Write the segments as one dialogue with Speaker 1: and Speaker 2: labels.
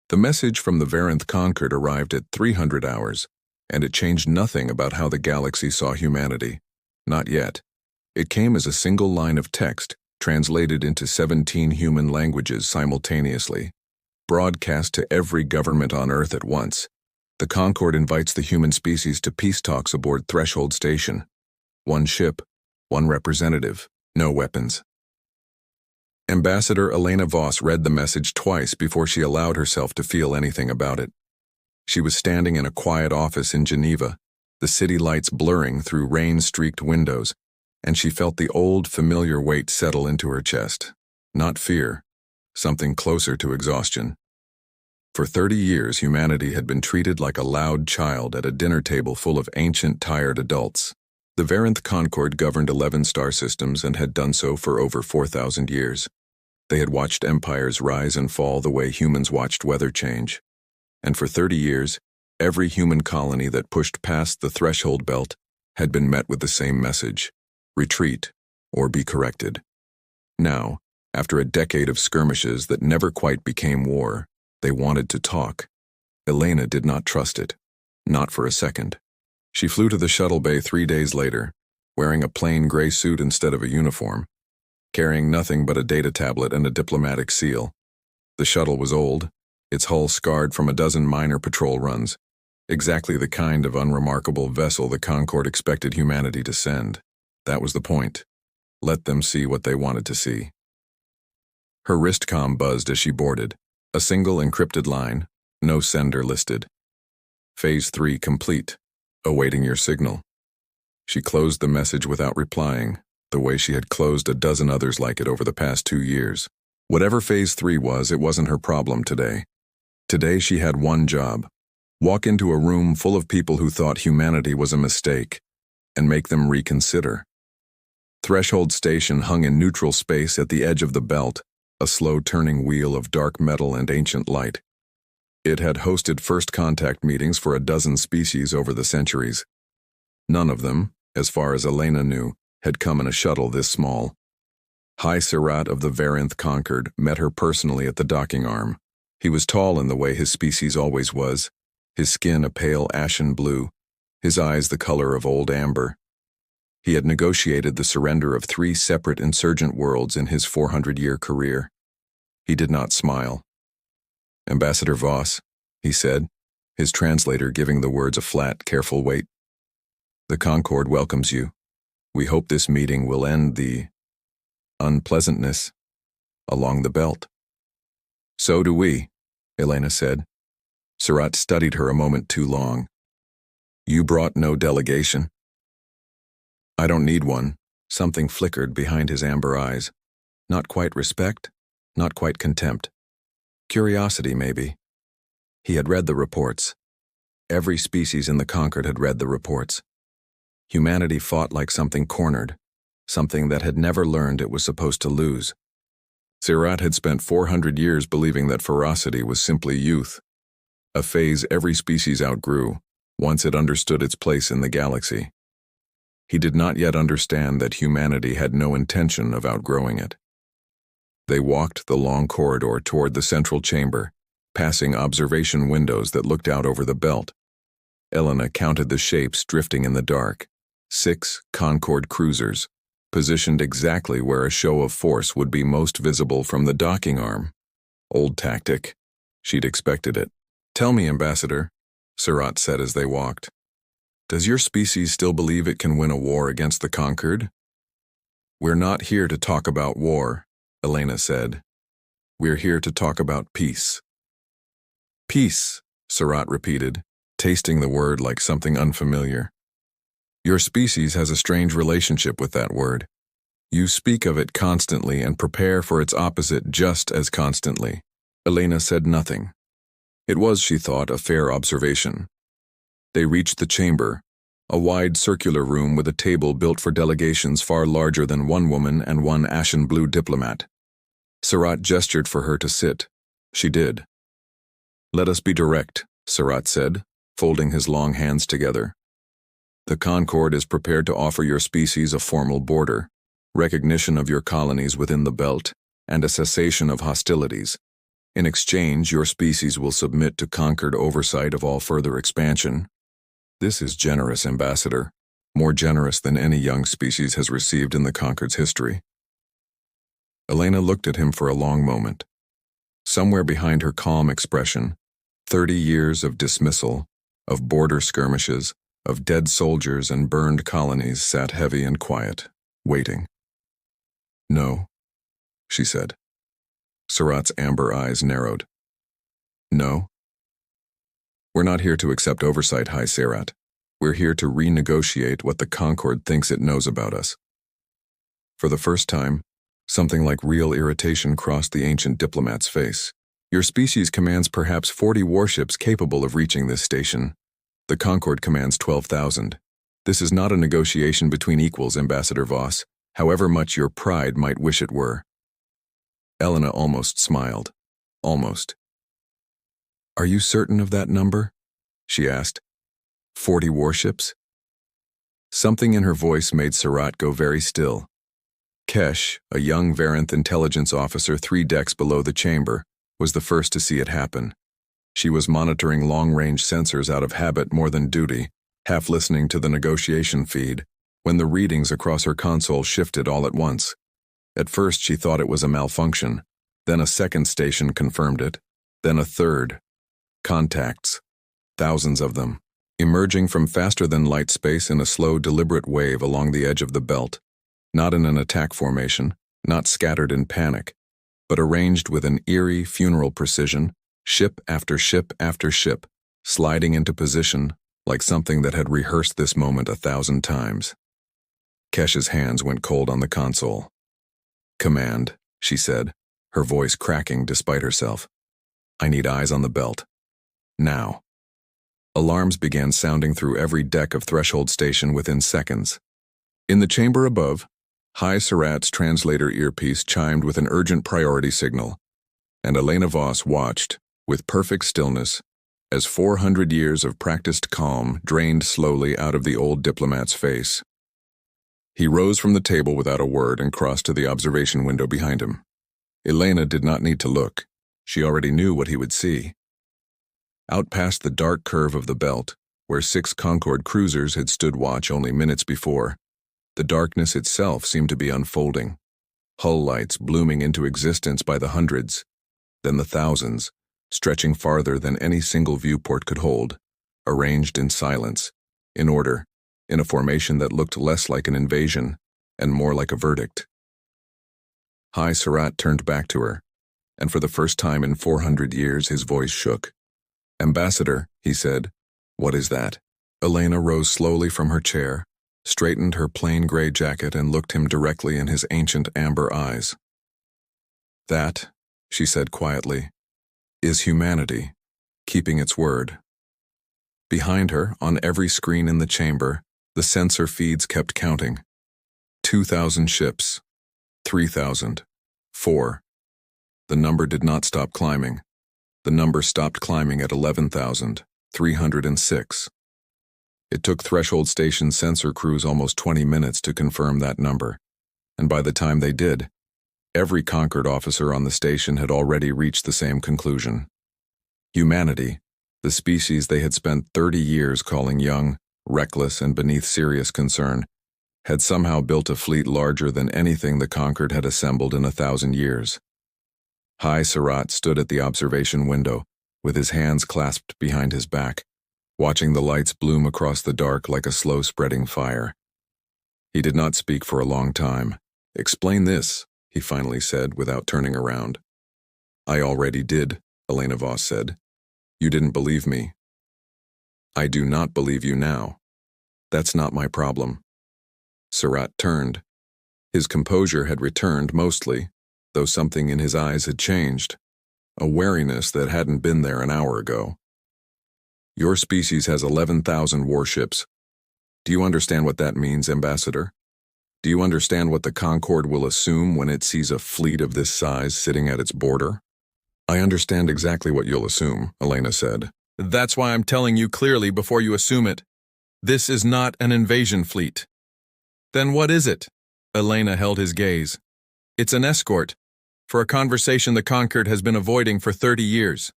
Speaker 1: The message from the Varanth Concord arrived at 300 hours, and it changed nothing about how the galaxy saw humanity. Not yet. It came as a single line of text, translated into 17 human languages simultaneously, broadcast to every government on Earth at once. The Concord invites the human species to peace talks aboard Threshold Station. One ship, one representative, no weapons. Ambassador Elena Voss read the message twice before she allowed herself to feel anything about it. She was standing in a quiet office in Geneva, the city lights blurring through rain-streaked windows, and she felt the old, familiar weight settle into her chest. Not fear, something closer to exhaustion. For 30 years, humanity had been treated like a loud child at a dinner table full of ancient, tired adults. The Varanth Concord governed 11 star systems and had done so for over 4,000 years. They had watched empires rise and fall the way humans watched weather change. And for 30 years, every human colony that pushed past the threshold belt had been met with the same message: retreat or be corrected. Now, after a decade of skirmishes that never quite became war, they wanted to talk. Elena did not trust it. Not for a second. She flew to the shuttle bay 3 days later, wearing a plain gray suit instead of a uniform, carrying nothing but a data tablet and a diplomatic seal. The shuttle was old, its hull scarred from a dozen minor patrol runs, exactly the kind of unremarkable vessel the Concord expected humanity to send. That was the point. Let them see what they wanted to see. Her wristcom buzzed as she boarded. A single encrypted line, no sender listed. Phase 3 complete. Awaiting your signal. She closed the message without replying, the way she had closed a dozen others like it over the past 2 years. Whatever Phase 3 was, it wasn't her problem today. Today she had one job: walk into a room full of people who thought humanity was a mistake, and make them reconsider. Threshold Station hung in neutral space at the edge of the belt, a slow-turning wheel of dark metal and ancient light. It had hosted first contact meetings for a dozen species over the centuries. None of them, as far as Elena knew, had come in a shuttle this small. High Sirat of the Varanth Concord met her personally at the docking arm. He was tall in the way his species always was, his skin a pale ashen blue, his eyes the color of old amber. He had negotiated the surrender of 3 separate insurgent worlds in his 400-year career. He did not smile. "Ambassador Voss," he said, his translator giving the words a flat, careful weight. "The Concord welcomes you. We hope this meeting will end the unpleasantness along the belt." "So do we," Elena said. Sirat studied her a moment too long. "You brought no delegation?" "I don't need one." Something flickered behind his amber eyes. Not quite respect, not quite contempt. Curiosity, maybe. He had read the reports. Every species in the Concord had read the reports. Humanity fought like something cornered, something that had never learned it was supposed to lose. Sirat had spent 400 years believing that ferocity was simply youth, a phase every species outgrew once it understood its place in the galaxy. He did not yet understand that humanity had no intention of outgrowing it. They walked the long corridor toward the central chamber, passing observation windows that looked out over the belt. Elena counted the shapes drifting in the dark. 6 Concord cruisers, positioned exactly where a show of force would be most visible from the docking arm. Old tactic. She'd expected it. "Tell me, Ambassador," Sirat said as they walked. "Does your species still believe it can win a war against the Concord?" "We're not here to talk about war," Elena said. "We're here to talk about peace." "Peace," Sirat repeated, tasting the word like something unfamiliar. "Your species has a strange relationship with that word. You speak of it constantly and prepare for its opposite just as constantly." Elena said nothing. It was, she thought, a fair observation. They reached the chamber, a wide circular room with a table built for delegations far larger than one woman and one ashen blue diplomat. Sirat gestured for her to sit. She did. "Let us be direct," Sirat said, folding his long hands together. "The Concord is prepared to offer your species a formal border, recognition of your colonies within the belt, and a cessation of hostilities. In exchange, your species will submit to Concord oversight of all further expansion. This is generous, Ambassador, more generous than any young species has received in the Concord's history. Elena looked at him for a long moment. Somewhere behind her calm expression, 30 years of dismissal, of border skirmishes, of dead soldiers and burned colonies sat heavy and quiet, waiting. "No," she said. Surratt's amber eyes narrowed. "No? We're not here to accept oversight, High Surratt. We're here to renegotiate what the Concord thinks it knows about us." For the first time, something like real irritation crossed the ancient diplomat's face. "Your species commands perhaps 40 warships capable of reaching this station. The Concord commands 12,000. This is not a negotiation between equals, Ambassador Voss, however much your pride might wish it were." Elena almost smiled. Almost. "Are you certain of that number?" she asked. 40 warships? Something in her voice made Surratt go very still. Kesh, a young Varanth intelligence officer 3 decks below the chamber, was the first to see it happen. She was monitoring long-range sensors out of habit more than duty, half listening to the negotiation feed, when the readings across her console shifted all at once. At first she thought it was a malfunction, then a second station confirmed it, then a third. Contacts. Thousands of them, emerging from faster-than-light space in a slow, deliberate wave along the edge of the belt, not in an attack formation, not scattered in panic, but arranged with an eerie, funeral precision, ship after ship after ship, sliding into position like something that had rehearsed this moment 1,000 times. Kesh's hands went cold on the console. "Command," she said, her voice cracking despite herself. "I need eyes on the belt. Now." Alarms began sounding through every deck of Threshold Station within seconds. In the chamber above, High Surratt's translator earpiece chimed with an urgent priority signal, and Elena Voss watched, with perfect stillness, as 400 years of practiced calm drained slowly out of the old diplomat's face. He rose from the table without a word and crossed to the observation window behind him. Elena did not need to look. She already knew what he would see. Out past the dark curve of the belt, where 6 Concord cruisers had stood watch only minutes before, the darkness itself seemed to be unfolding, hull lights blooming into existence by the hundreds, then the thousands, stretching farther than any single viewport could hold, arranged in silence, in order, in a formation that looked less like an invasion and more like a verdict. High Surratt turned back to her, and for the first time in 400 years his voice shook. "Ambassador," he said, "what is that?" Elena rose slowly from her chair, straightened her plain gray jacket and looked him directly in his ancient amber eyes. "That," she said quietly, "is humanity, keeping its word." Behind her, on every screen in the chamber, the sensor feeds kept counting. 2,000 ships. 3,000. 4. The number did not stop climbing. The number stopped climbing at 11,306. It took Threshold Station sensor crews almost 20 minutes to confirm that number, and by the time they did, every Concord officer on the station had already reached the same conclusion. Humanity, the species they had spent 30 years calling young, reckless, and beneath serious concern, had somehow built a fleet larger than anything the Concord had assembled in 1,000 years. High Surratt stood at the observation window, with his hands clasped behind his back, watching the lights bloom across the dark like a slow-spreading fire. He did not speak for a long time. "Explain this," he finally said without turning around. "I already did," Elena Voss said. "You didn't believe me." "I do not believe you now. That's not my problem." Surratt turned. His composure had returned mostly, though something in his eyes had changed, a wariness that hadn't been there an hour ago. "Your species has 11,000 warships. Do you understand what that means, Ambassador? Do you understand what the Concord will assume when it sees a fleet of this size sitting at its border?" "I understand exactly what you'll assume," Elena said. "That's why I'm telling you clearly before you assume it. This is not an invasion fleet." "Then what is it?" Elena held his gaze. "It's an escort. for a conversation the Concord has been avoiding for 30 years.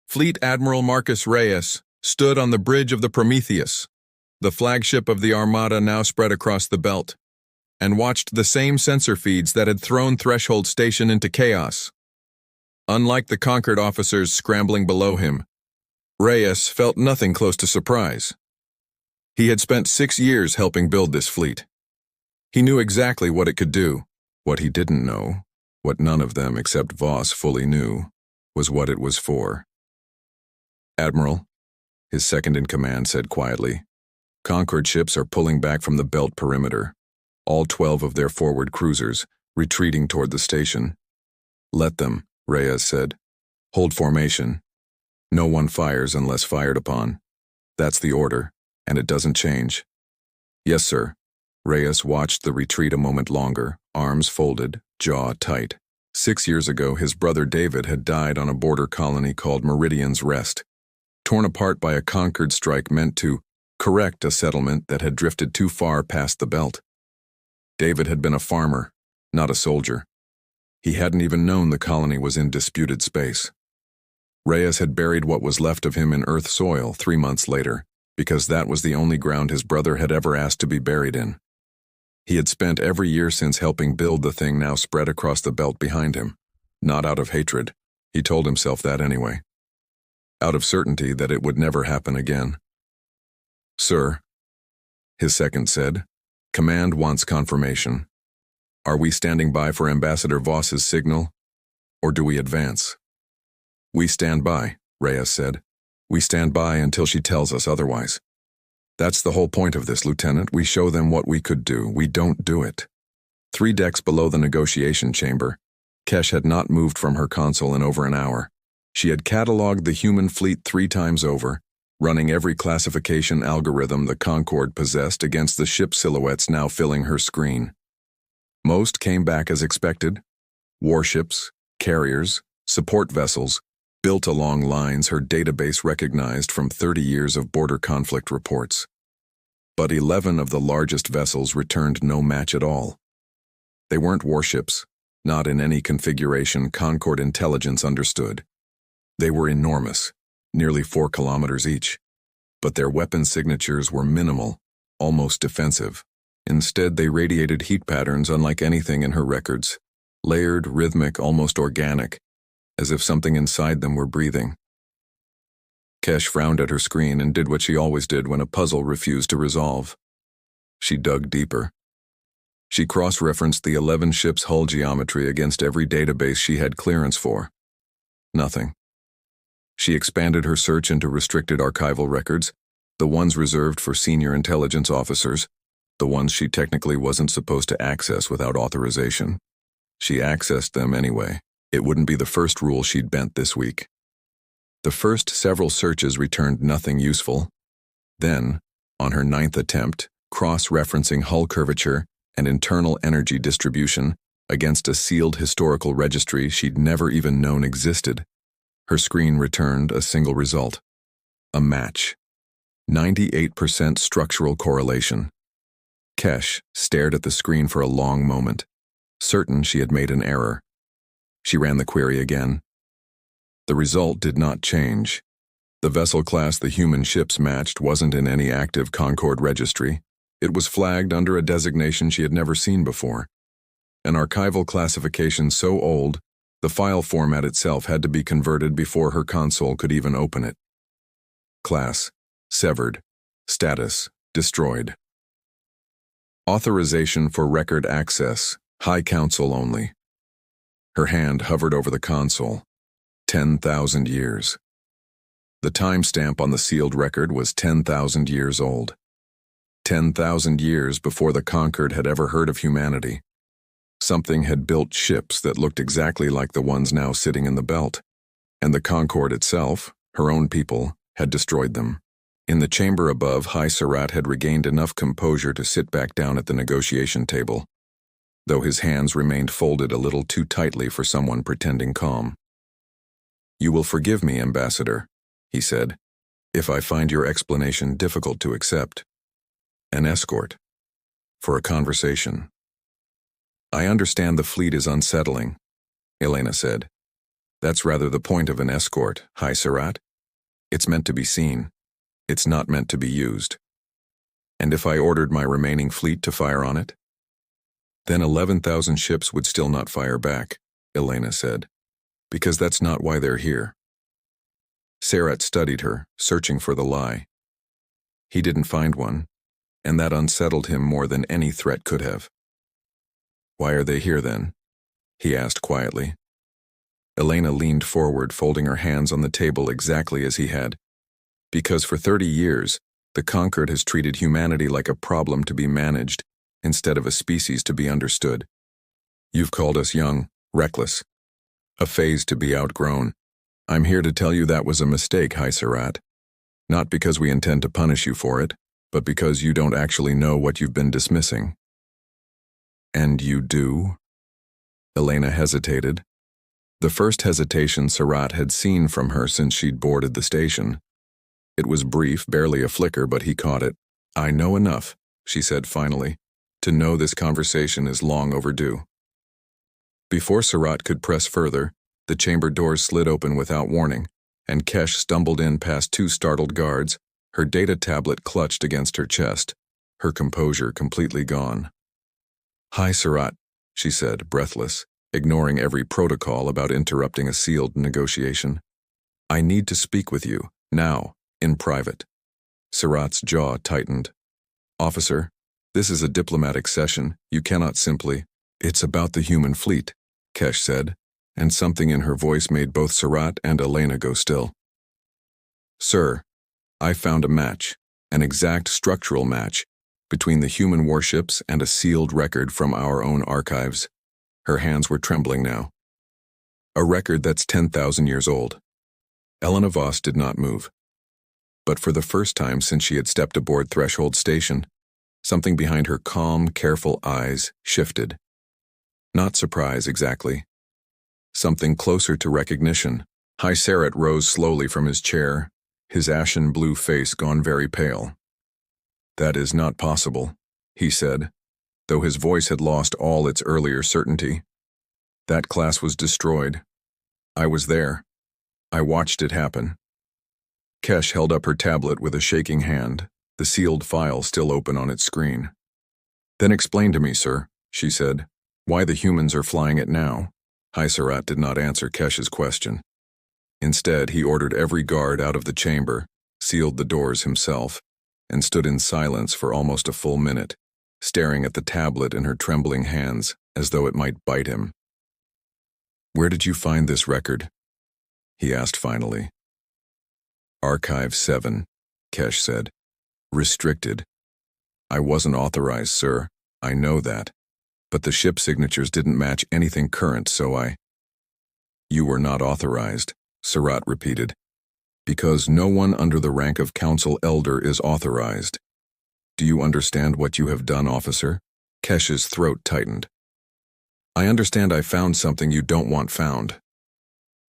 Speaker 1: Fleet Admiral Marcus Reyes stood on the bridge of the Prometheus, the flagship of the Armada now spread across the belt, and watched the same sensor feeds that had thrown Threshold Station into chaos. Unlike the Concord officers scrambling below him, Reyes felt nothing close to surprise. He had spent 6 years helping build this fleet. He knew exactly what it could do. What he didn't know, what none of them except Voss fully knew, was what it was for. "Admiral," his second-in-command said quietly, "Concord ships are pulling back from the belt perimeter, all 12 of their forward cruisers, retreating toward the station." "Let them," Reyes said. "Hold formation. No one fires unless fired upon. That's the order, and it doesn't change." "Yes, sir." Reyes watched the retreat a moment longer, arms folded, jaw tight. 6 years ago, his brother David had died on a border colony called Meridian's Rest, torn apart by a Concord strike meant to correct a settlement that had drifted too far past the belt. David had been a farmer, not a soldier. He hadn't even known the colony was in disputed space. Reyes had buried what was left of him in earth soil 3 months later, because that was the only ground his brother had ever asked to be buried in. He had spent every year since helping build the thing now spread across the belt behind him. Not out of hatred. He told himself that anyway. Out of certainty that it would never happen again. "Sir," his second said, "Command wants confirmation. Are we standing by for Ambassador Voss's signal, or do we advance?" "We stand by," Reyes said. "We stand by until she tells us otherwise. That's the whole point of this, Lieutenant. We show them what we could do. We don't do it." 3 decks below the negotiation chamber, Kesh had not moved from her console in over an hour. She had cataloged the human fleet 3 times over, running every classification algorithm the Concorde possessed against the ship silhouettes now filling her screen. Most came back as expected: warships, carriers, support vessels, built along lines her database recognized from 30 years of border conflict reports. But 11 of the largest vessels returned no match at all. They weren't warships, not in any configuration Concorde intelligence understood. They were enormous, nearly 4 kilometers each, but their weapon signatures were minimal, almost defensive. Instead, they radiated heat patterns unlike anything in her records, layered, rhythmic, almost organic, as if something inside them were breathing. Kesh frowned at her screen and did what she always did when a puzzle refused to resolve. She dug deeper. She cross-referenced the 11 ships' hull geometry against every database she had clearance for. Nothing. She expanded her search into restricted archival records, the ones reserved for senior intelligence officers, the ones she technically wasn't supposed to access without authorization. She accessed them anyway. It wouldn't be the first rule she'd bent this week. The first several searches returned nothing useful. Then, on her 9th attempt, cross-referencing hull curvature and internal energy distribution against a sealed historical registry she'd never even known existed, her screen returned a single result: a match. 98% structural correlation. Kesh stared at the screen for a long moment, certain she had made an error. She ran the query again. The result did not change. The vessel class the human ships matched wasn't in any active Concorde registry. It was flagged under a designation she had never seen before. An archival classification so old, the file format itself had to be converted before her console could even open it. Class: severed. Status: destroyed. Authorization for record access: High Council only. Her hand hovered over the console. 10,000 years. The timestamp on the sealed record was 10,000 years old. 10,000 years before the Concord had ever heard of humanity. Something had built ships that looked exactly like the ones now sitting in the belt, and the Concorde itself, her own people, had destroyed them. In the chamber above, High Surratt had regained enough composure to sit back down at the negotiation table, though his hands remained folded a little too tightly for someone pretending calm. "You will forgive me, Ambassador," he said, "if I find your explanation difficult to accept. An escort. For a conversation. I understand the fleet is unsettling, Elena said. That's rather the point of an escort, High Surat. It's meant to be seen. It's not meant to be used. And if I ordered my remaining fleet to fire on it? Then 11,000 ships would still not fire back, Elena said, because that's not why they're here. Surat studied her, searching for the lie. He didn't find one, and that unsettled him more than any threat could have. Why are they here then? He asked quietly. Elena leaned forward, folding her hands on the table exactly as he had. Because for 30 years, the conquered has treated humanity like a problem to be managed instead of a species to be understood. You've called us young, reckless, a phase to be outgrown. I'm here to tell you that was a mistake, High Surat. Not because we intend to punish you for it, but because you don't actually know what you've been dismissing. And you do? Elena hesitated. The first hesitation Surat had seen from her since she'd boarded the station. It was brief, barely a flicker, but he caught it. I know enough, she said finally, to know this conversation is long overdue. Before Surat could press further, the chamber doors slid open without warning, and Kesh stumbled in past two startled guards, her data tablet clutched against her chest, her composure completely gone. Hi, Surat, she said, breathless, ignoring every protocol about interrupting a sealed negotiation. I need to speak with you, now, in private. Surat's jaw tightened. Officer, this is a diplomatic session. You cannot simply. It's about the human fleet, Kesh said, and something in her voice made both Surat and Elena go still. Sir, I found a match, an exact structural match, between the human warships and a sealed record from our own archives. Her hands were trembling now. A record that's 10,000 years old. Elena Voss did not move. But for the first time since she had stepped aboard Threshold Station, something behind her calm, careful eyes shifted. Not surprise, exactly. Something closer to recognition. High Surat rose slowly from his chair, his ashen blue face gone very pale. That is not possible, he said, though his voice had lost all its earlier certainty. That class was destroyed. I was there. I watched it happen. Kesh held up her tablet with a shaking hand, the sealed file still open on its screen. Then explain to me, sir, she said, why the humans are flying it now. High Surat did not answer Kesh's question. Instead, he ordered every guard out of the chamber, sealed the doors himself, and stood in silence for almost a full minute, staring at the tablet in her trembling hands as though it might bite him. Where did you find this record? He asked finally. Archive 7, Kesh said. Restricted. I wasn't authorized, sir. I know that. But the ship signatures didn't match anything current, so I... You were not authorized, Surat repeated. Because no one under the rank of Council Elder is authorized. Do you understand what you have done, officer? Kesh's throat tightened. I understand I found something you don't want found.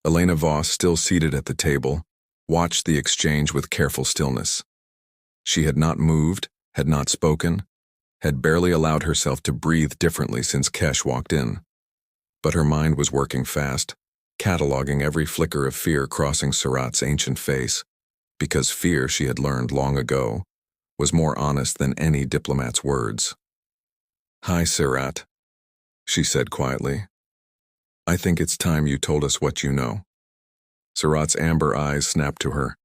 Speaker 1: Elena Voss, still seated at the table, watched the exchange with careful stillness. She had not moved, had not spoken, had barely allowed herself to breathe differently since Kesh walked in. But her mind was working fast, cataloging every flicker of fear crossing Surat's ancient face, because fear, she had learned long ago, was more honest than any diplomat's words. Hi, Surat, she said quietly. I think it's time you told us what you know. Surat's amber eyes snapped to her.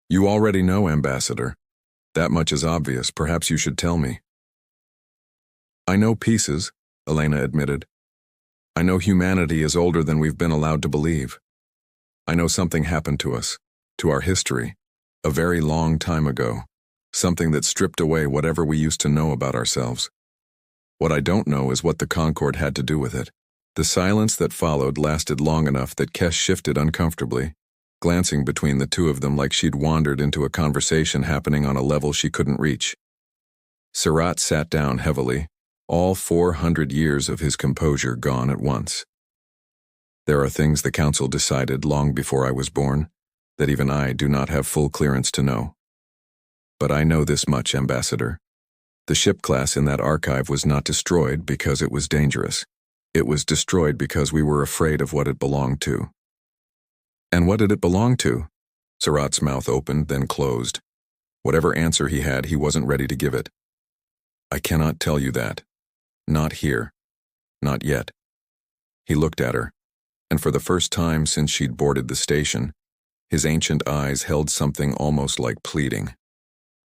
Speaker 1: You already know, Ambassador. That much is obvious. Perhaps you should tell me. I know pieces, Elena admitted. I know humanity is older than we've been allowed to believe. I know something happened to us, to our history, a very long time ago, something that stripped away whatever we used to know about ourselves. What I don't know is what the Concord had to do with it. The silence that followed lasted long enough that Kesh shifted uncomfortably, glancing between the two of them like she'd wandered into a conversation happening on a level she couldn't reach. Surat sat down heavily, all 400 years of his composure gone at once. There are things the Council decided long before I was born that even I do not have full clearance to know. But I know this much, Ambassador. The ship class in that archive was not destroyed because it was dangerous. It was destroyed because we were afraid of what it belonged to. And what did it belong to? Sarat's mouth opened, then closed. Whatever answer he had, he wasn't ready to give it. I cannot tell you that. Not here. Not yet. He looked at her, and for the first time since she'd boarded the station, his ancient eyes held something almost like pleading.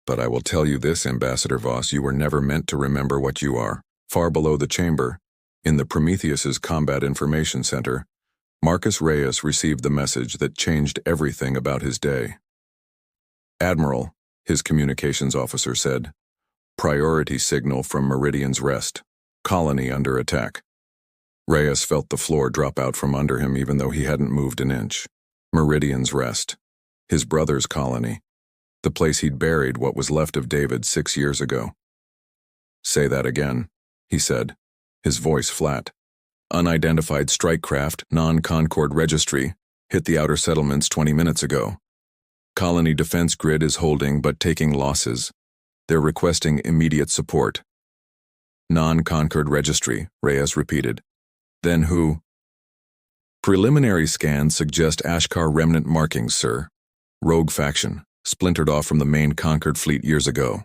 Speaker 1: But I will tell you this, Ambassador Voss, you were never meant to remember what you are. Far below the chamber, in the Prometheus's Combat Information Center, Marcus Reyes received the message that changed everything about his day. Admiral, his communications officer said, priority signal from Meridian's Rest. Colony under attack. Reyes felt the floor drop out from under him even though he hadn't moved an inch. Meridian's Rest. His brother's colony. The place he'd buried what was left of David 6 years ago. Say that again, he said, his voice flat. Unidentified strike craft, non-Concord registry, hit the outer settlements 20 minutes ago. Colony defense grid is holding but taking losses. They're requesting immediate support. Non-Concord registry, Reyes repeated. Then who? Preliminary scans suggest Ashkar remnant markings, sir. Rogue faction, splintered off from the main Concord fleet years ago.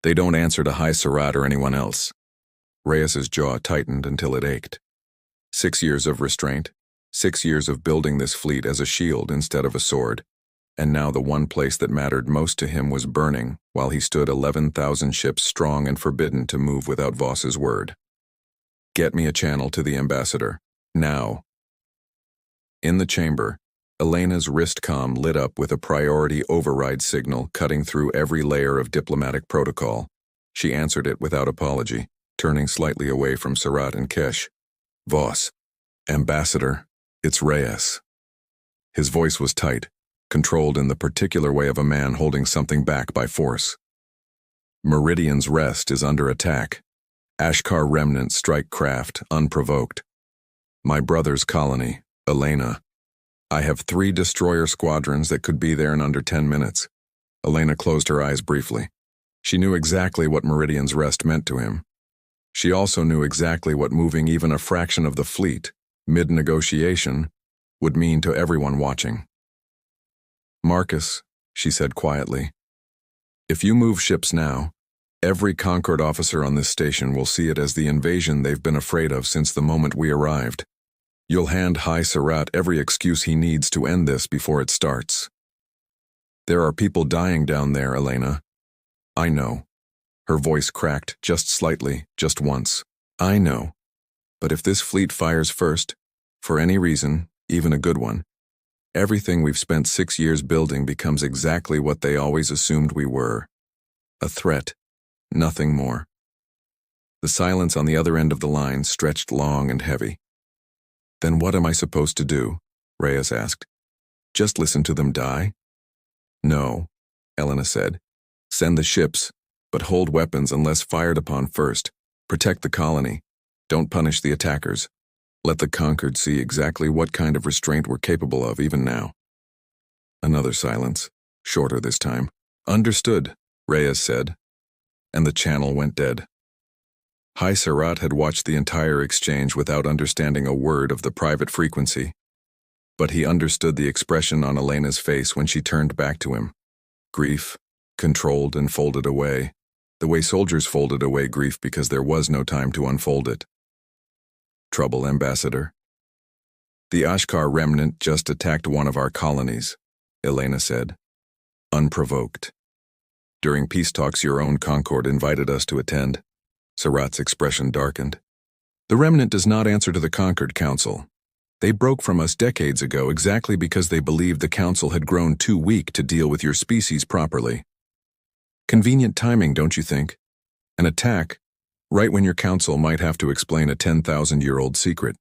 Speaker 1: They don't answer to High Sarat or anyone else. Reyes's jaw tightened until it ached. 6 years of restraint, 6 years of building this fleet as a shield instead of a sword, and now the one place that mattered most to him was burning while he stood 11,000 ships strong and forbidden to move without Voss's word. Get me a channel to the ambassador, now. In the chamber, Elena's wrist comm lit up with a priority override signal cutting through every layer of diplomatic protocol. She answered it without apology, turning slightly away from Sarat and Kesh. Voss. Ambassador, it's Reyes. His voice was tight, controlled in the particular way of a man holding something back by force. Meridian's Rest is under attack. Ashkar remnant strike craft, unprovoked. My brother's colony, Elena. I have 3 destroyer squadrons that could be there in under 10 minutes. Elena closed her eyes briefly. She knew exactly what Meridian's Rest meant to him. She also knew exactly what moving even a fraction of the fleet, mid-negotiation, would mean to everyone watching. Marcus, she said quietly, if you move ships now, every Concord officer on this station will see it as the invasion they've been afraid of since the moment we arrived. You'll hand High Sarat every excuse he needs to end this before it starts. There are people dying down there, Elena. I know. Her voice cracked just slightly, just once. I know. But if this fleet fires first, for any reason, even a good one, everything we've spent 6 years building becomes exactly what they always assumed we were. A threat, nothing more. The silence on the other end of the line stretched long and heavy. Then what am I supposed to do? Reyes asked. Just listen to them die? No, Elena said. Send the ships, but hold weapons unless fired upon first. Protect the colony. Don't punish the attackers. Let the conquered see exactly what kind of restraint we're capable of even now. Another silence, shorter this time. Understood, Reyes said, and the channel went dead. High Sarat had watched the entire exchange without understanding a word of the private frequency. But he understood the expression on Elena's face when she turned back to him. Grief, controlled and folded away, the way soldiers folded away grief because there was no time to unfold it. Trouble, Ambassador. The Ashkar remnant just attacked one of our colonies, Elena said. Unprovoked. During peace talks your own Concord invited us to attend. Sarat's expression darkened. The remnant does not answer to the Concord Council. They broke from us decades ago exactly because they believed the Council had grown too weak to deal with your species properly. Convenient timing, don't you think? An attack, right when your Council might have to explain a 10,000-year-old secret.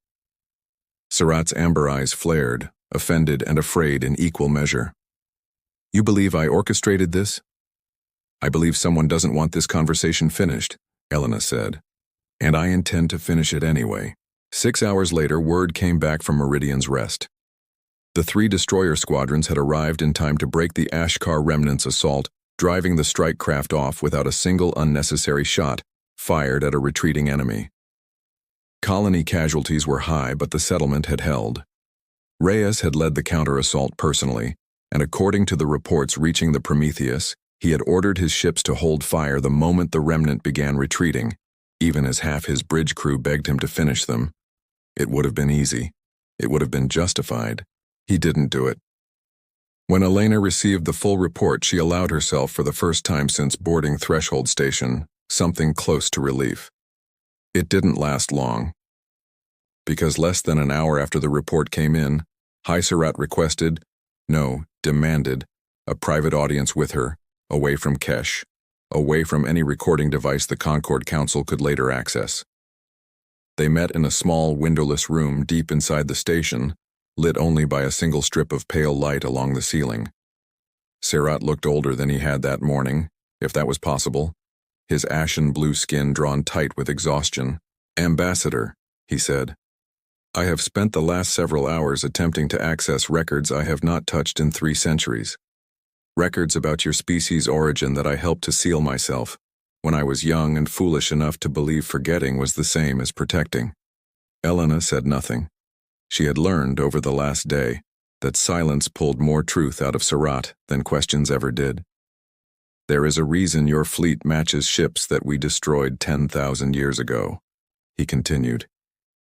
Speaker 1: Sarat's amber eyes flared, offended and afraid in equal measure. You believe I orchestrated this? I believe someone doesn't want this conversation finished, Elena said. And I intend to finish it anyway. 6 hours later, word came back from Meridian's Rest. The 3 destroyer squadrons had arrived in time to break the Ashkar remnant's assault, driving the strike craft off without a single unnecessary shot fired at a retreating enemy. Colony casualties were high, but the settlement had held. Reyes had led the counter-assault personally, and according to the reports reaching the Prometheus, he had ordered his ships to hold fire the moment the remnant began retreating, even as half his bridge crew begged him to finish them. It would have been easy. It would have been justified. He didn't do it. When Elena received the full report, she allowed herself, for the first time since boarding Threshold Station, something close to relief. It didn't last long. Because less than an hour after the report came in, Surat demanded, a private audience with her, away from Kesh, away from any recording device the Concord Council could later access. They met in a small, windowless room deep inside the station, lit only by a single strip of pale light along the ceiling. Surat looked older than he had that morning, if that was possible, his ashen blue skin drawn tight with exhaustion. "Ambassador," he said, "I have spent the last several hours attempting to access records I have not touched in 3 centuries. Records about your species' origin that I helped to seal myself, when I was young and foolish enough to believe forgetting was the same as protecting." Elena said nothing. She had learned over the last day that silence pulled more truth out of Surat than questions ever did. "There is a reason your fleet matches ships that we destroyed 10,000 years ago," he continued,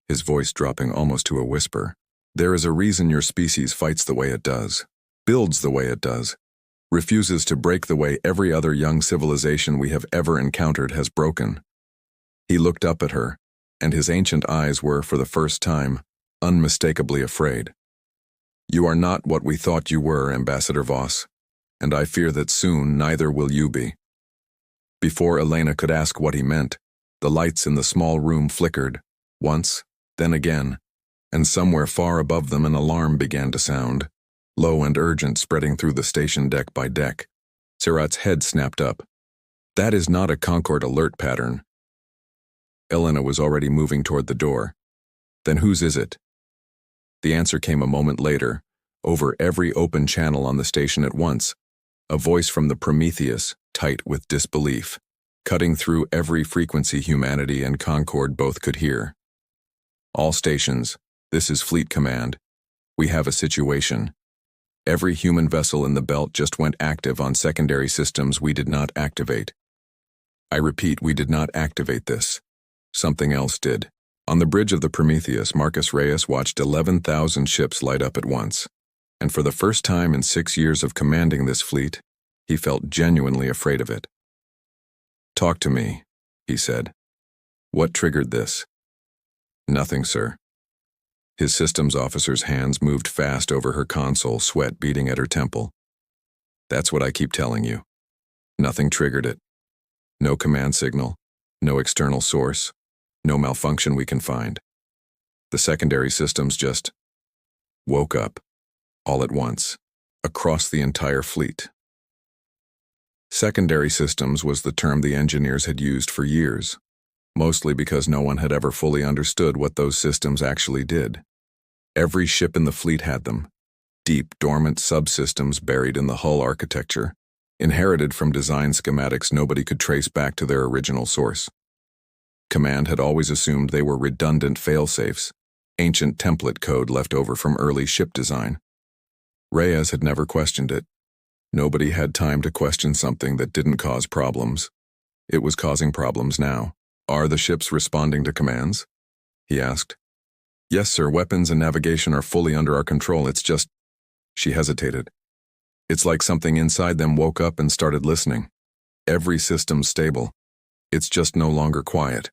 Speaker 1: his voice dropping almost to a whisper. "There is a reason your species fights the way it does, builds the way it does, refuses to break the way every other young civilization we have ever encountered has broken." He looked up at her, and his ancient eyes were, for the first time, unmistakably afraid. "You are not what we thought you were, Ambassador Voss, and I fear that soon neither will you be." Before Elena could ask what he meant, the lights in the small room flickered, once, then again, and somewhere far above them an alarm began to sound, low and urgent, spreading through the station deck by deck. Surat's head snapped up. "That is not a Concord alert pattern." Elena was already moving toward the door. "Then whose is it?" The answer came a moment later, over every open channel on the station at once, a voice from the Prometheus, tight with disbelief, cutting through every frequency humanity and Concord both could hear. "All stations, this is Fleet Command. We have a situation. Every human vessel in the belt just went active on secondary systems we did not activate. I repeat, we did not activate this. Something else did." On the bridge of the Prometheus, Marcus Reyes watched 11,000 ships light up at once, and for the first time in 6 years of commanding this fleet, he felt genuinely afraid of it. "Talk to me," he said. "What triggered this?" "Nothing, sir." His systems officer's hands moved fast over her console, sweat beading at her temple. "That's what I keep telling you. Nothing triggered it. No command signal, no external source, no malfunction we can find. The secondary systems just woke up, all at once, across the entire fleet." Secondary systems was the term the engineers had used for years, mostly because no one had ever fully understood what those systems actually did. Every ship in the fleet had them, deep, dormant subsystems buried in the hull architecture, inherited from design schematics nobody could trace back to their original source. Command had always assumed they were redundant failsafes, ancient template code left over from early ship design. Reyes had never questioned it. Nobody had time to question something that didn't cause problems. It was causing problems now. "Are the ships responding to commands?" he asked. "Yes, sir. Weapons and navigation are fully under our control. It's just..." She hesitated. "It's like something inside them woke up and started listening. Every system's stable. It's just no longer quiet."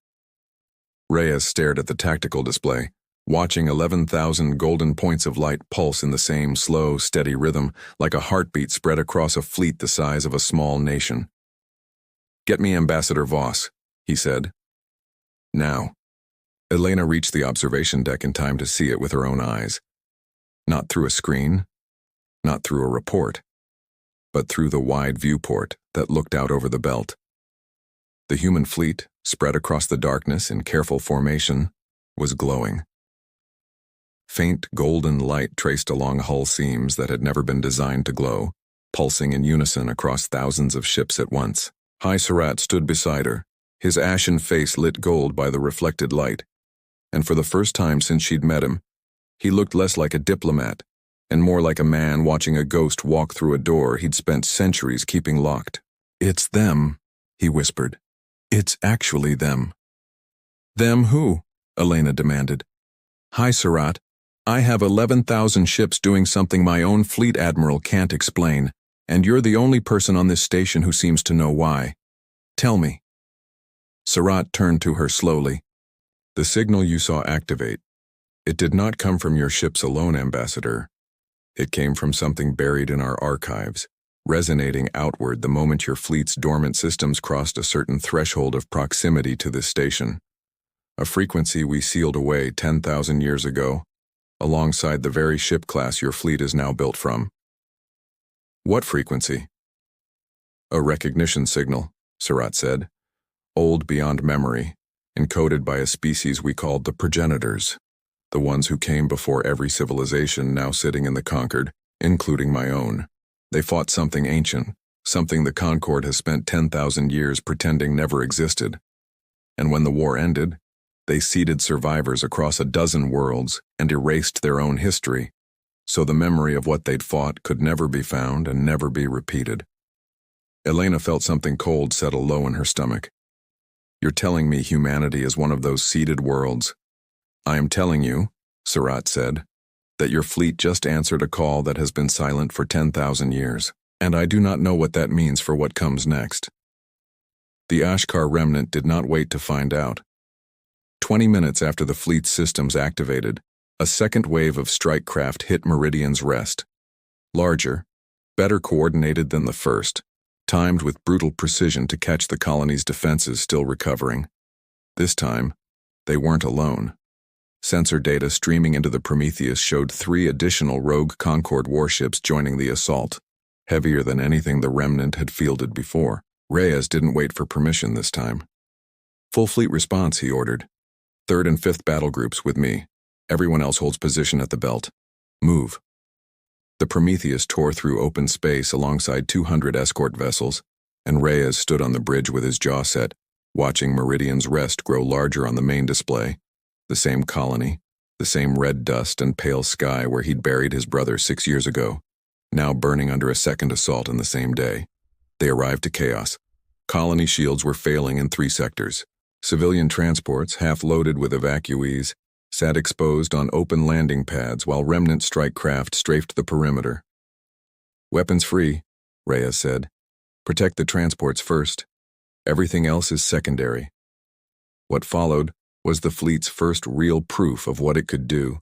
Speaker 1: Reyes stared at the tactical display, watching 11,000 golden points of light pulse in the same slow, steady rhythm, like a heartbeat spread across a fleet the size of a small nation. "Get me Ambassador Voss," he said. "Now." Elena reached the observation deck in time to see it with her own eyes. Not through a screen, not through a report, but through the wide viewport that looked out over the belt. The human fleet, spread across the darkness in careful formation, was glowing. Faint golden light traced along hull seams that had never been designed to glow, pulsing in unison across thousands of ships at once. Surat stood beside her, his ashen face lit gold by the reflected light. and for the first time since she'd met him, he looked less like a diplomat and more like a man watching a ghost walk through a door he'd spent centuries keeping locked. "It's them," he whispered. "It's actually them." "Them who?" Elena demanded. "Hi, Surat. I have 11,000 ships doing something my own fleet admiral can't explain, and you're the only person on this station who seems to know why. Tell me." Surat turned to her slowly. "The signal you saw activate, it did not come from your ships alone, Ambassador. It came from something buried in our archives, resonating outward the moment your fleet's dormant systems crossed a certain threshold of proximity to this station. A frequency we sealed away 10,000 years ago, alongside the very ship class your fleet is now built from." "What frequency?" "A recognition signal," Surat said. "Old beyond memory, encoded by a species we called the progenitors, the ones who came before every civilization now sitting in the conquered, including my own. They fought something ancient, something the Concord has spent 10,000 years pretending never existed. And when the war ended, they seeded survivors across a dozen worlds and erased their own history, so the memory of what they'd fought could never be found and never be repeated." Elena felt something cold settle low in her stomach. "You're telling me humanity is one of those seeded worlds?" "I am telling you," Surat said, "that your fleet just answered a call that has been silent for 10,000 years, and I do not know what that means for what comes next." The Ashkar remnant did not wait to find out. 20 minutes after the fleet's systems activated, a second wave of strike craft hit Meridian's Rest. Larger, better coordinated than the first, timed with brutal precision to catch the colony's defenses still recovering. This time, they weren't alone. Sensor data streaming into the Prometheus showed 3 additional rogue Concord warships joining the assault, heavier than anything the remnant had fielded before. Reyes didn't wait for permission this time. "Full fleet response," he ordered. "3rd and 5th battle groups with me. Everyone else holds position at the belt. Move." The Prometheus tore through open space alongside 200 escort vessels, and Reyes stood on the bridge with his jaw set, watching Meridian's Rest grow larger on the main display. The same colony, the same red dust and pale sky where he'd buried his brother 6 years ago, now burning under a second assault in the same day. They arrived to chaos. Colony shields were failing in 3 sectors. Civilian transports, half loaded with evacuees, sat exposed on open landing pads while remnant strike craft strafed the perimeter. "Weapons free," Reyes said. "Protect the transports first. Everything else is secondary." What followed was the fleet's first real proof of what it could do.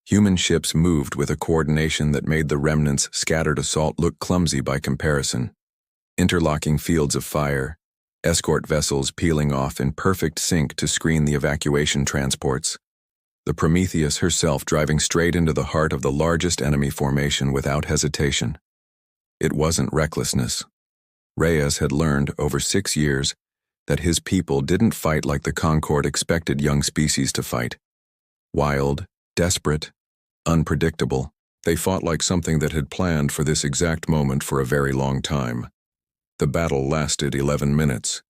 Speaker 1: Human ships moved with a coordination that made the remnant's scattered assault look clumsy by comparison. Interlocking fields of fire, escort vessels peeling off in perfect sync to screen the evacuation transports. The Prometheus herself driving straight into the heart of the largest enemy formation without hesitation. It wasn't recklessness. Reyes had learned over 6 years that his people didn't fight like the Concord expected young species to fight. Wild, desperate, unpredictable, they fought like something that had planned for this exact moment for a very long time. The battle lasted 11 minutes.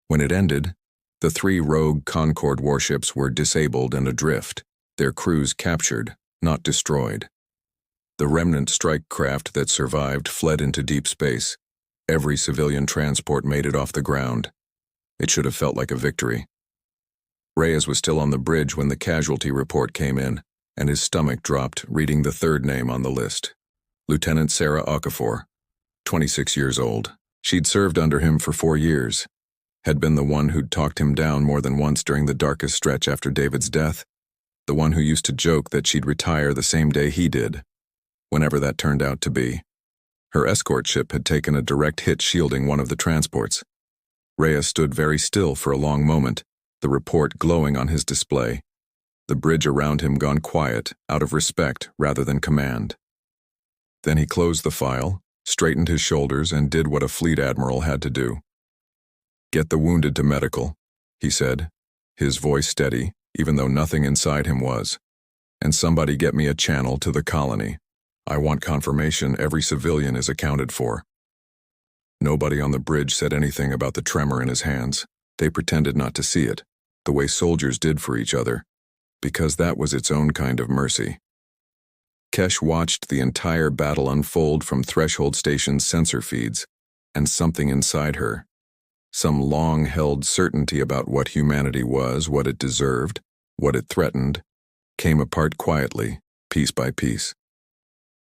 Speaker 1: When it ended, the 3 rogue Concord warships were disabled and adrift, their crews captured, not destroyed. The remnant strike craft that survived fled into deep space. Every civilian transport made it off the ground. It should have felt like a victory. Reyes was still on the bridge when the casualty report came in, and his stomach dropped reading the 3rd name on the list. Lieutenant Sarah Okafor, 26 years old. She'd served under him for 4 years, had been the one who'd talked him down more than once during the darkest stretch after David's death, the one who used to joke that she'd retire the same day he did, whenever that turned out to be. Her escort ship had taken a direct hit shielding one of the transports. Reyes stood very still for a long moment, the report glowing on his display, the bridge around him gone quiet, out of respect rather than command. Then he closed the file, straightened his shoulders, and did what a fleet admiral had to do. "Get the wounded to medical," he said, his voice steady, even though nothing inside him was. "And somebody get me a channel to the colony. I want confirmation every civilian is accounted for." Nobody on the bridge said anything about the tremor in his hands. They pretended not to see it, the way soldiers did for each other, because that was its own kind of mercy. Kesh watched the entire battle unfold from Threshold Station's sensor feeds, and something inside her, some long-held certainty about what humanity was, what it deserved, what it threatened, came apart quietly, piece by piece.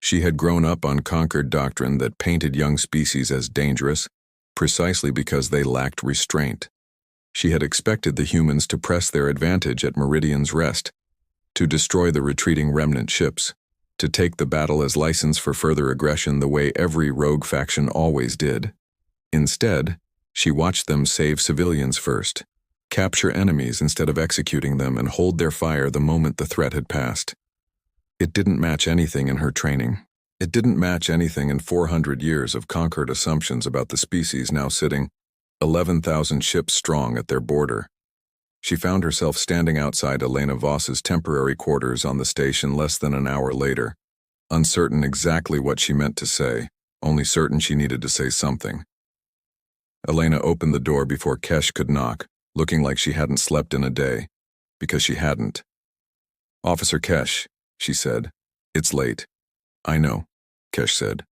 Speaker 1: She had grown up on conquered doctrine that painted young species as dangerous, precisely because they lacked restraint. She had expected the humans to press their advantage at Meridian's Rest, to destroy the retreating remnant ships, to take the battle as license for further aggression the way every rogue faction always did. Instead, she watched them save civilians first, capture enemies instead of executing them, and hold their fire the moment the threat had passed. It didn't match anything in her training. It didn't match anything in 400 years of conquered assumptions about the species now sitting 11,000 ships strong at their border. She found herself standing outside Elena Voss's temporary quarters on the station less than an hour later, uncertain exactly what she meant to say, only certain she needed to say something. Elena opened the door before Kesh could knock, looking like she hadn't slept in a day, because she hadn't. "Officer Kesh," she said. "It's late." "I know," Kesh said.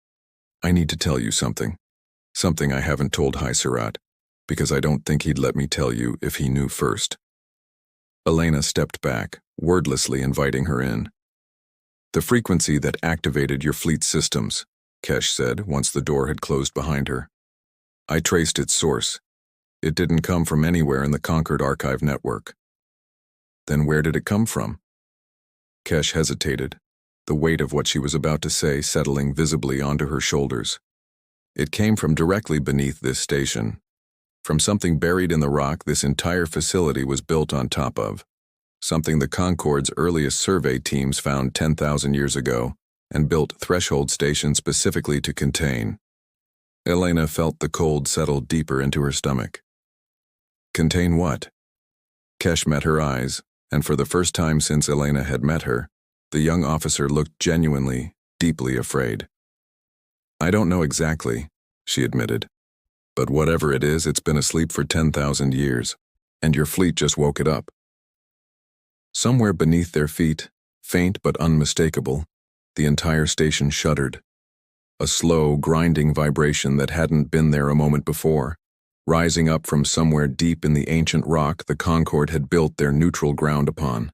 Speaker 1: "I need to tell you something. Something I haven't told High Surat, because I don't think he'd let me tell you if he knew first." Elena stepped back, wordlessly inviting her in. "The frequency that activated your fleet's systems," Kesh said once the door had closed behind her. "I traced its source. It didn't come from anywhere in the Concord Archive network." "Then where did it come from?" Kesh hesitated, the weight of what she was about to say settling visibly onto her shoulders. "It came from directly beneath this station. From something buried in the rock this entire facility was built on top of. Something the Concord's earliest survey teams found 10,000 years ago and built Threshold Station specifically to contain." Elena felt the cold settle deeper into her stomach. "Contain what?" Kesh met her eyes, and for the first time since Elena had met her, the young officer looked genuinely, deeply afraid. "I don't know exactly," she admitted. "But whatever it is, it's been asleep for 10,000 years, and your fleet just woke it up." Somewhere beneath their feet, faint but unmistakable, the entire station shuddered. A slow, grinding vibration that hadn't been there a moment before, rising up from somewhere deep in the ancient rock the Concorde had built their neutral ground upon.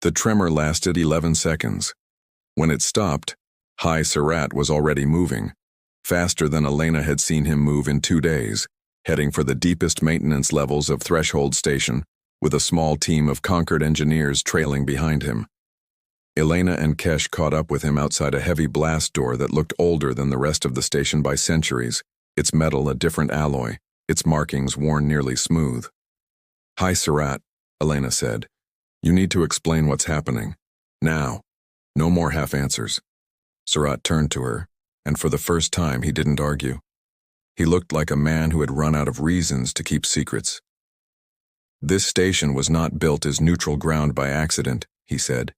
Speaker 1: The tremor lasted 11 seconds. When it stopped, High Surat was already moving, faster than Elena had seen him move in 2 days, heading for the deepest maintenance levels of Threshold Station, with a small team of Concord engineers trailing behind him. Elena and Kesh caught up with him outside a heavy blast door that looked older than the rest of the station by centuries, its metal a different alloy, its markings worn nearly smooth. "High Surat," Elena said. "You need to explain what's happening. Now. No more half answers." Surat turned to her, and for the first time he didn't argue. He looked like a man who had run out of reasons to keep secrets. "This station was not built as neutral ground by accident," he said.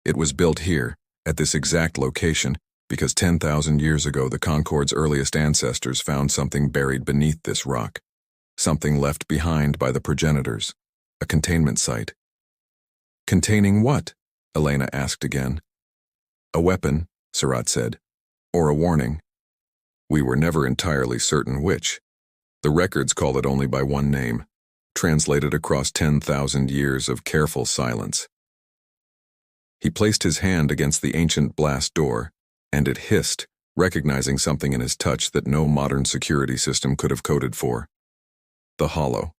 Speaker 1: "It was built here, at this exact location, because 10,000 years ago the Concorde's earliest ancestors found something buried beneath this rock. Something left behind by the progenitors. A containment site." "Containing what?" Elena asked again. "A weapon," Surat said. "Or a warning. We were never entirely certain which. The records call it only by one name, translated across 10,000 years of careful silence." He placed his hand against the ancient blast door, and it hissed, recognizing something in his touch that no modern security system could have coded for. The hollow.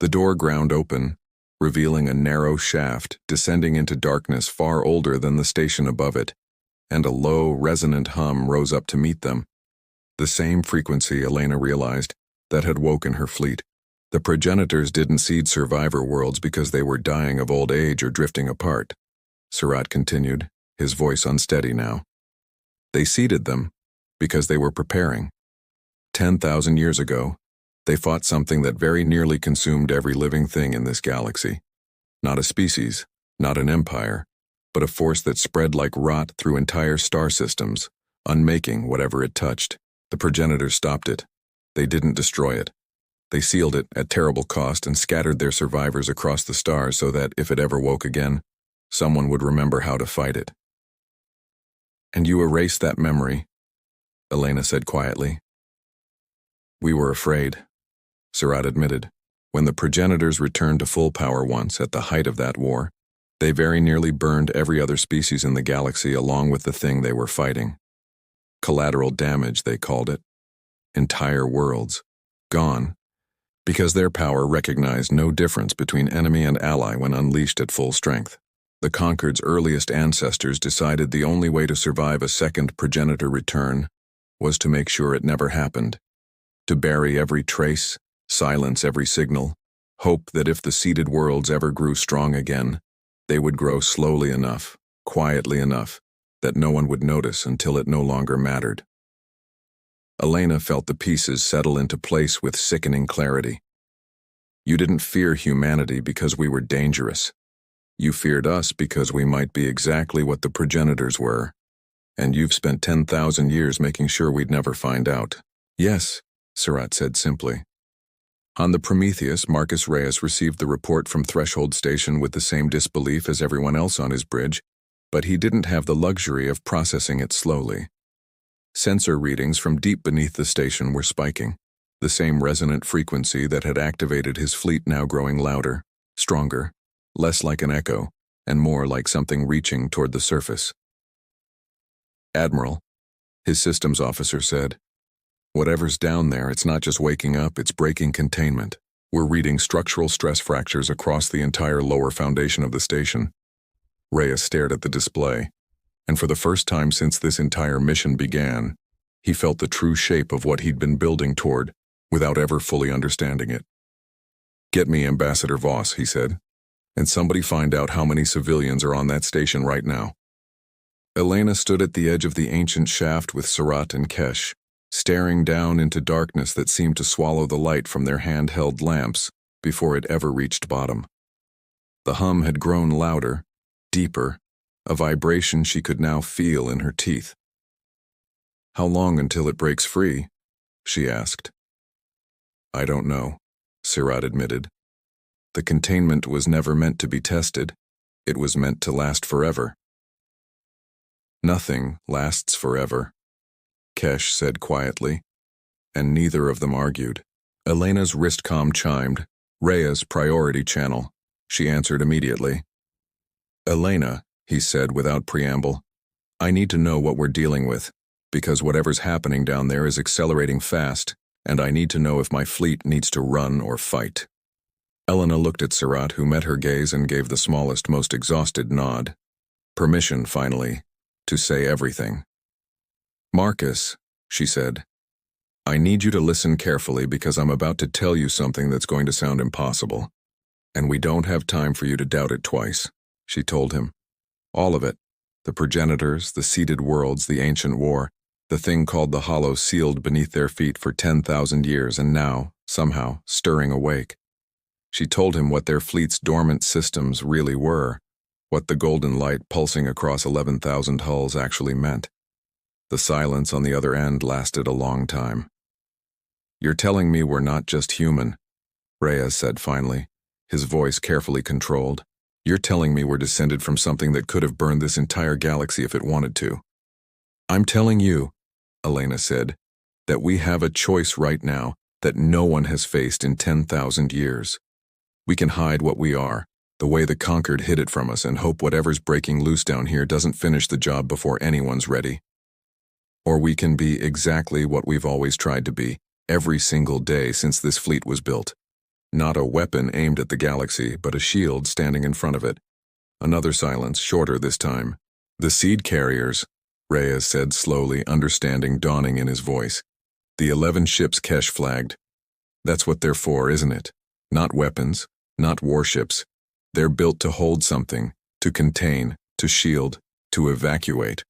Speaker 1: The door ground open, revealing a narrow shaft descending into darkness far older than the station above it, and a low, resonant hum rose up to meet them. The same frequency, Elena realized, that had woken her fleet. The progenitors didn't seed survivor worlds because they were dying of old age or drifting apart. Surat continued, his voice unsteady now. They seeded them because they were preparing. 10,000 years ago, they fought something that very nearly consumed every living thing in this galaxy. Not a species, not an empire, but a force that spread like rot through entire star systems, unmaking whatever it touched. The progenitors stopped it. They didn't destroy it. They sealed it at terrible cost and scattered their survivors across the stars so that, if it ever woke again, someone would remember how to fight it. And you erased that memory, Elena said quietly. We were afraid, Surratt admitted. When the progenitors returned to full power once, at the height of that war, they very nearly burned every other species in the galaxy along with the thing they were fighting. Collateral damage, they called it. Entire worlds. Gone. Because their power recognized no difference between enemy and ally when unleashed at full strength. The Conquered's earliest ancestors decided the only way to survive a second progenitor return was to make sure it never happened. To bury every trace, silence every signal, hope that if the seeded worlds ever grew strong again, they would grow slowly enough, quietly enough, that no one would notice until it no longer mattered. Elena felt the pieces settle into place with sickening clarity. You didn't fear humanity because we were dangerous. You feared us because we might be exactly what the progenitors were, and you've spent 10,000 years making sure we'd never find out. Yes, Surratt said simply. On the Prometheus, Marcus Reyes received the report from Threshold Station with the same disbelief as everyone else on his bridge, but he didn't have the luxury of processing it slowly. Sensor readings from deep beneath the station were spiking, the same resonant frequency that had activated his fleet now growing louder, stronger, less like an echo, and more like something reaching toward the surface. Admiral, his systems officer said, whatever's down there, it's not just waking up, it's breaking containment. We're reading structural stress fractures across the entire lower foundation of the station. Reyes stared at the display, and for the first time since this entire mission began, he felt the true shape of what he'd been building toward without ever fully understanding it. Get me Ambassador Voss, he said, and somebody find out how many civilians are on that station right now. Elena stood at the edge of the ancient shaft with Surratt and Kesh, staring down into darkness that seemed to swallow the light from their handheld lamps before it ever reached bottom. The hum had grown louder, deeper, a vibration she could now feel in her teeth. How long until it breaks free? She asked. I don't know, Surratt admitted. The containment was never meant to be tested. It was meant to last forever. Nothing lasts forever, Kesh said quietly, and neither of them argued. Elena's wristcom chimed, Rhea's priority channel. She answered immediately. Elena, he said without preamble, I need to know what we're dealing with, because whatever's happening down there is accelerating fast, and I need to know if my fleet needs to run or fight. Elena looked at Surratt, who met her gaze and gave the smallest, most exhausted nod. Permission, finally, to say everything. Marcus, she said, I need you to listen carefully because I'm about to tell you something that's going to sound impossible. And we don't have time for you to doubt it twice, she told him. All of it. The progenitors, the seeded worlds, the ancient war, the thing called the Hollow sealed beneath their feet for 10,000 years and now, somehow, stirring awake. She told him what their fleet's dormant systems really were, what the golden light pulsing across 11,000 hulls actually meant. The silence on the other end lasted a long time. You're telling me we're not just human, Reyes said finally, his voice carefully controlled. You're telling me we're descended from something that could have burned this entire galaxy if it wanted to. I'm telling you, Elena said, that we have a choice right now that no one has faced in 10,000 years. We can hide what we are, the way the Conquered hid it from us, and hope whatever's breaking loose down here doesn't finish the job before anyone's ready. Or we can be exactly what we've always tried to be, every single day since this fleet was built. Not a weapon aimed at the galaxy, but a shield standing in front of it. Another silence, shorter this time. The seed carriers, Reyes said slowly, understanding dawning in his voice. The 11 ships Kesh flagged. That's what they're for, isn't it? Not weapons, not warships. They're built to hold something, to contain, to shield, to evacuate.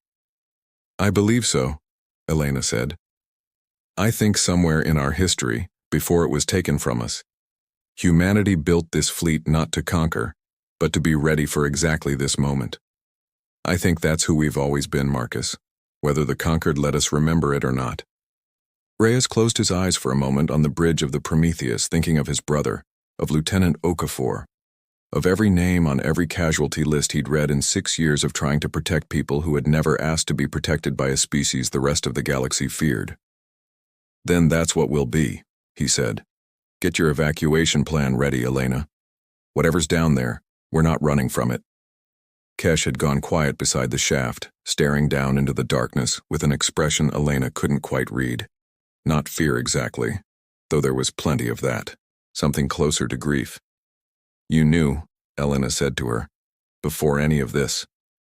Speaker 1: I believe so, Elena said. I think somewhere in our history, before it was taken from us, humanity built this fleet not to conquer, but to be ready for exactly this moment. I think that's who we've always been, Marcus, whether the Conquered let us remember it or not. Reyes closed his eyes for a moment on the bridge of the Prometheus, thinking of his brother, of Lieutenant Okafor, of every name on every casualty list he'd read in 6 years of trying to protect people who had never asked to be protected by a species the rest of the galaxy feared. "Then that's what we'll be," he said. "Get your evacuation plan ready, Elena. Whatever's down there, we're not running from it." Kesh had gone quiet beside the shaft, staring down into the darkness with an expression Elena couldn't quite read. Not fear exactly, though there was plenty of that. Something closer to grief. "You knew," Elena said to her, "before any of this.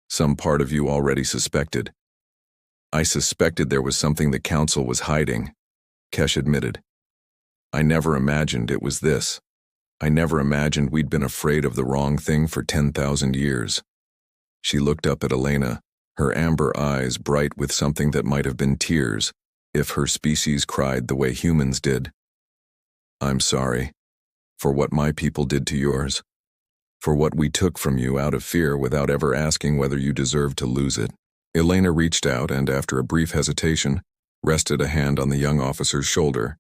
Speaker 1: Some part of you already suspected." "I suspected there was something the Council was hiding," Kesh admitted. "I never imagined it was this. I never imagined we'd been afraid of the wrong thing for 10,000 years. She looked up at Elena, her amber eyes bright with something that might have been tears, if her species cried the way humans did. "I'm sorry. For what my people did to yours. For what we took from you out of fear without ever asking whether you deserved to lose it." Elena reached out and, after a brief hesitation, rested a hand on the young officer's shoulder.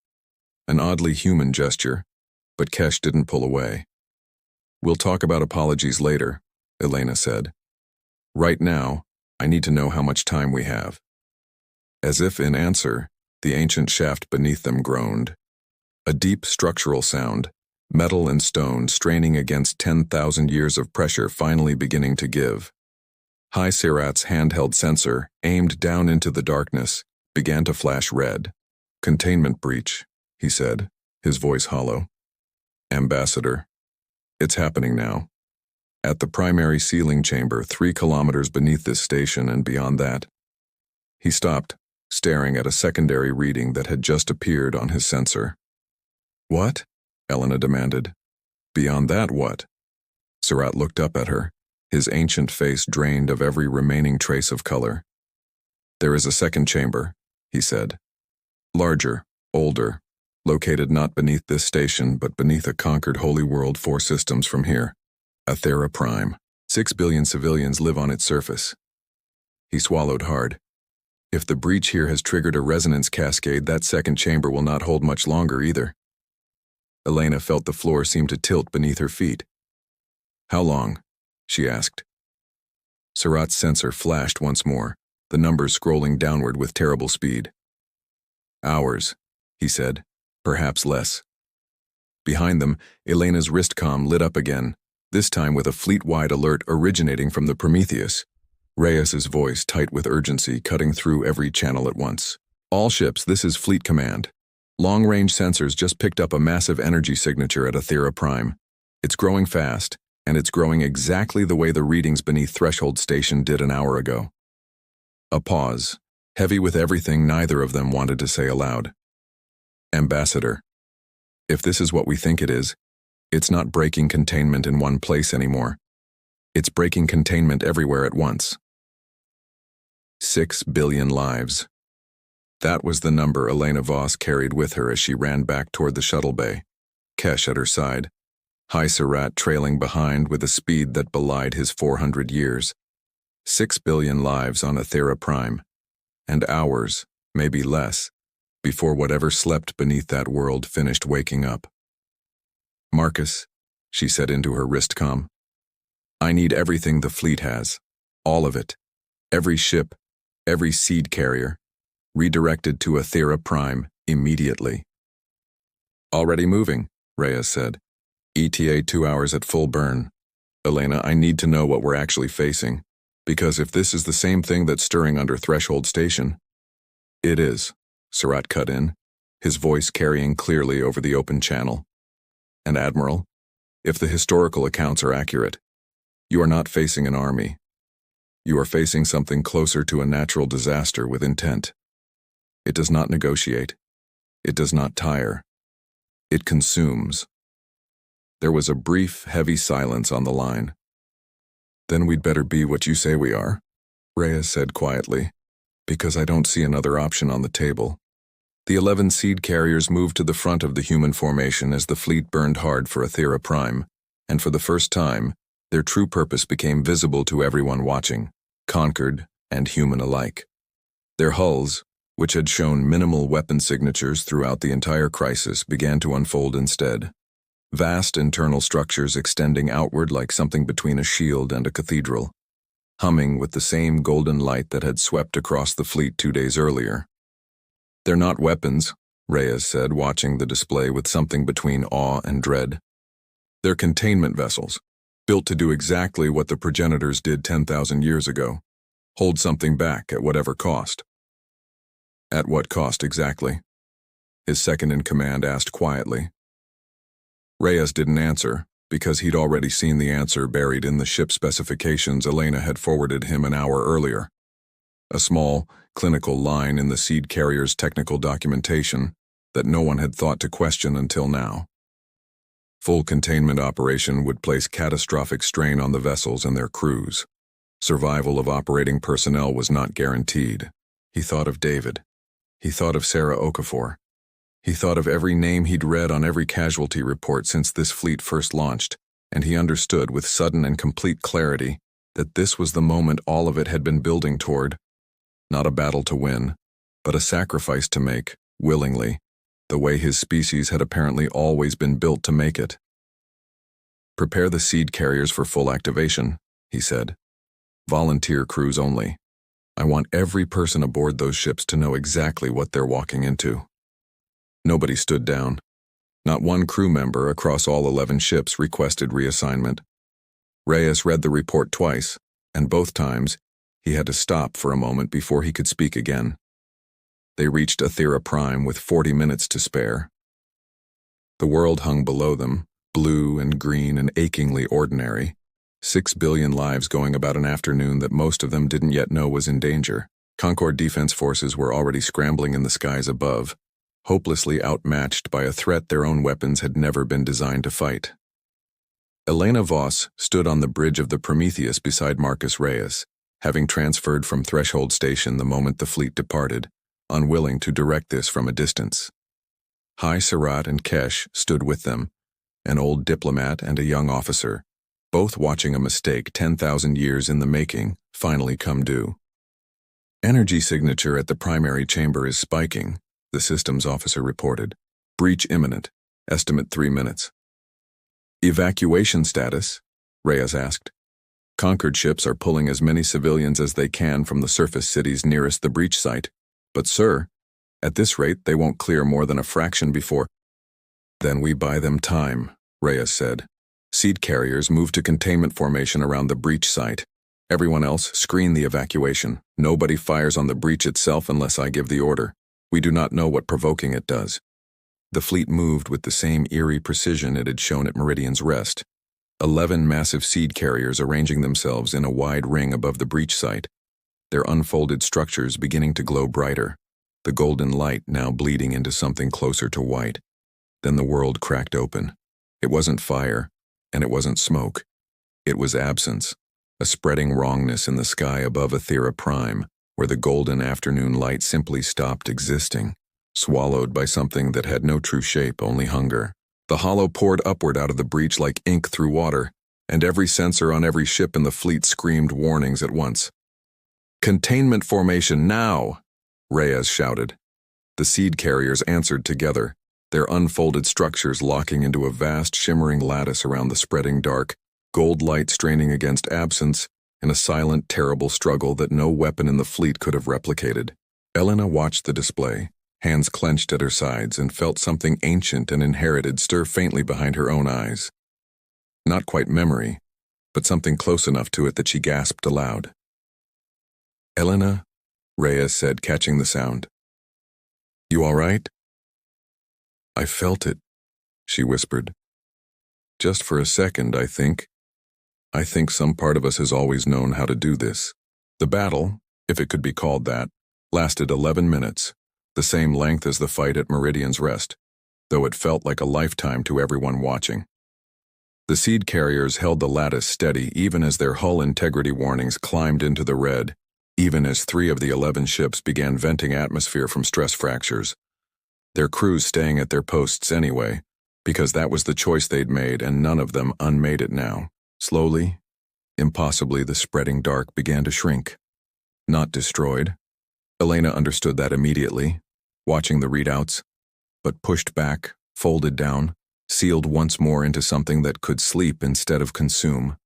Speaker 1: An oddly human gesture, but Kesh didn't pull away. "We'll talk about apologies later," Elena said. "Right now, I need to know how much time we have." As if in answer, the ancient shaft beneath them groaned. A deep structural sound, metal and stone straining against 10,000 years of pressure finally beginning to give. High Sirat's handheld sensor, aimed down into the darkness, began to flash red. "Containment breach," he said, his voice hollow. "Ambassador, it's happening now. At the primary sealing chamber 3 kilometers beneath this station and beyond that." He stopped, staring at a secondary reading that had just appeared on his sensor. "What?" Elena demanded. "Beyond that what?" Sirat looked up at her, his ancient face drained of every remaining trace of color. "There is a second chamber," he said. "Larger, older, located not beneath this station but beneath a conquered holy world 4 systems from here. Athera Prime. 6 billion civilians live on its surface." He swallowed hard. If the breach here has triggered a resonance cascade, that second chamber will not hold much longer either. Elena felt the floor seem to tilt beneath her feet. "How long?" she asked. Sirat's sensor flashed once more, the numbers scrolling downward with terrible speed. "Hours," he said, "perhaps less." Behind them, Elena's wristcom lit up again, this time with a fleet-wide alert originating from the Prometheus. Reyes's voice, tight with urgency, cutting through every channel at once. "All ships, this is Fleet Command. Long-range sensors just picked up a massive energy signature at Athera Prime. It's growing fast, and it's growing exactly the way the readings beneath Threshold Station did an hour ago." A pause, heavy with everything neither of them wanted to say aloud. "Ambassador, if this is what we think it is, it's not breaking containment in one place anymore. It's breaking containment everywhere at once. 6 billion lives." That was the number Elena Voss carried with her as she ran back toward the shuttle bay, Kesh at her side, High Sirat trailing behind with a speed that belied his 400 years. 6 billion lives on Athera Prime, and hours, maybe less, before whatever slept beneath that world finished waking up. "Marcus," she said into her wristcom, "I need everything the fleet has. All of it. Every ship, every seed carrier. Redirected to Athera Prime immediately." "Already moving," Reyes said. "ETA 2 hours at full burn. Elena, I need to know what we're actually facing, because if this is the same thing that's stirring under Threshold Station—" "It is," Sirat cut in, his voice carrying clearly over the open channel. "And Admiral, if the historical accounts are accurate, you are not facing an army. You are facing something closer to a natural disaster with intent. It does not negotiate. It does not tire. It consumes." There was a brief, heavy silence on the line. "Then we'd better be what you say we are," Reyes said quietly, "because I don't see another option on the table." The 11 seed carriers moved to the front of the human formation as the fleet burned hard for Athera Prime, and for the first time, their true purpose became visible to everyone watching, conquered and human alike. Their hulls, which had shown minimal weapon signatures throughout the entire crisis, began to unfold instead. Vast internal structures extending outward like something between a shield and a cathedral, humming with the same golden light that had swept across the fleet 2 days earlier. "They're not weapons," Reyes said, watching the display with something between awe and dread. "They're containment vessels, built to do exactly what the progenitors did 10,000 years ago, hold something back at whatever cost." "At what cost exactly?" his second-in-command asked quietly. Reyes didn't answer, because he'd already seen the answer buried in the ship specifications Elena had forwarded him an hour earlier. A small, clinical line in the seed carrier's technical documentation that no one had thought to question until now. Full containment operation would place catastrophic strain on the vessels and their crews. Survival of operating personnel was not guaranteed. He thought of David. He thought of Sarah Okafor. He thought of every name he'd read on every casualty report since this fleet first launched, and he understood with sudden and complete clarity that this was the moment all of it had been building toward. Not a battle to win, but a sacrifice to make, willingly, the way his species had apparently always been built to make it. "Prepare the seed carriers for full activation," he said. "Volunteer crews only. I want every person aboard those ships to know exactly what they're walking into." Nobody stood down. Not one crew member across all 11 ships requested reassignment. Reyes read the report twice, and both times, he had to stop for a moment before he could speak again. They reached Athera Prime with 40 minutes to spare. The world hung below them, blue and green and achingly ordinary. 6 billion lives going about an afternoon that most of them didn't yet know was in danger. Concord defense forces were already scrambling in the skies above, hopelessly outmatched by a threat their own weapons had never been designed to fight. Elena Voss stood on the bridge of the Prometheus beside Marcus Reyes, having transferred from Threshold Station the moment the fleet departed, unwilling to direct this from a distance. Hai Sarat and Kesh stood with them, an old diplomat and a young officer, both watching a mistake 10,000 years in the making finally come due. "Energy signature at the primary chamber is spiking," the systems officer reported. "Breach imminent. Estimate 3 minutes. "Evacuation status?" Reyes asked. "Concord ships are pulling as many civilians as they can from the surface cities nearest the breach site. But sir, at this rate they won't clear more than a fraction before—" "Then we buy them time," Reyes said. "Seed carriers move to containment formation around the breach site. Everyone else screen the evacuation. Nobody fires on the breach itself unless I give the order. We do not know what provoking it does." The fleet moved with the same eerie precision it had shown at Meridian's Rest. 11 massive seed carriers arranging themselves in a wide ring above the breach site, their unfolded structures beginning to glow brighter, the golden light now bleeding into something closer to white. Then the world cracked open. It wasn't fire, and it wasn't smoke. It was absence, a spreading wrongness in the sky above Athera Prime, where the golden afternoon light simply stopped existing, swallowed by something that had no true shape, only hunger. The hollow poured upward out of the breach like ink through water, and every sensor on every ship in the fleet screamed warnings at once. "Containment formation now!" Reyes shouted. The seed carriers answered together, their unfolded structures locking into a vast shimmering lattice around the spreading dark, gold light straining against absence, in a silent, terrible struggle that no weapon in the fleet could have replicated. Elena watched the display, hands clenched at her sides, and felt something ancient and inherited stir faintly behind her own eyes. Not quite memory, but something close enough to it that she gasped aloud. "Elena," Reyes said, catching the sound. "You all right?" "I felt it," she whispered. "Just for a second, I think. I think some part of us has always known how to do this." The battle, if it could be called that, lasted 11 minutes, the same length as the fight at Meridian's Rest, though it felt like a lifetime to everyone watching. The seed carriers held the lattice steady even as their hull integrity warnings climbed into the red, even as 3 of the 11 ships began venting atmosphere from stress fractures. Their crews staying at their posts anyway, because that was the choice they'd made, and none of them unmade it now. Slowly, impossibly, the spreading dark began to shrink. Not destroyed, Elena understood that immediately, watching the readouts, but pushed back, folded down, sealed once more into something that could sleep instead of consume.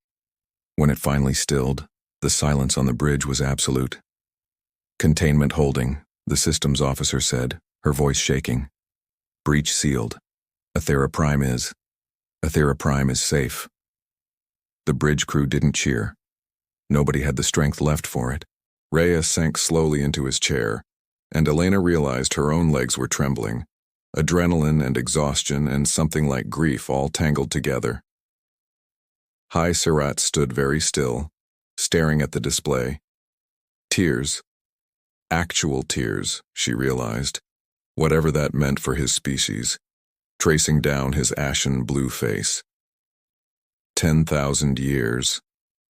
Speaker 1: When it finally stilled, the silence on the bridge was absolute. "Containment holding," the systems officer said, her voice shaking. "Breach sealed. Athera Prime is safe." The bridge crew didn't cheer. Nobody had the strength left for it. Reyes sank slowly into his chair, and Elena realized her own legs were trembling. Adrenaline and exhaustion and something like grief all tangled together. High Surat stood very still, staring at the display. Tears. Actual tears, she realized, whatever that meant for his species, tracing down his ashen blue face. 10,000 years,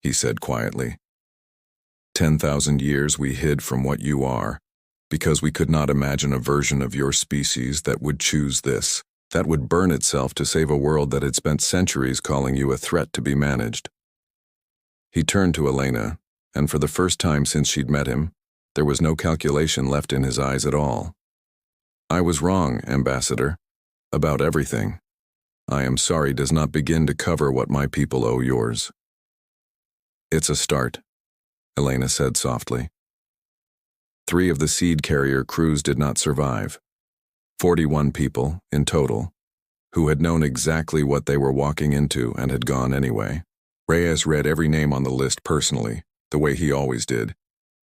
Speaker 1: he said quietly. 10,000 years we hid from what you are, because we could not imagine a version of your species that would choose this, that would burn itself to save a world that had spent centuries calling you a threat to be managed. He turned to Elena, and for the first time since she'd met him, there was no calculation left in his eyes at all. "I was wrong, Ambassador, about everything. I am sorry does not begin to cover what my people owe yours." "It's a start," Elena said softly. 3 of the seed carrier crews did not survive. 41 people, in total, who had known exactly what they were walking into and had gone anyway. Reyes read every name on the list personally, the way he always did,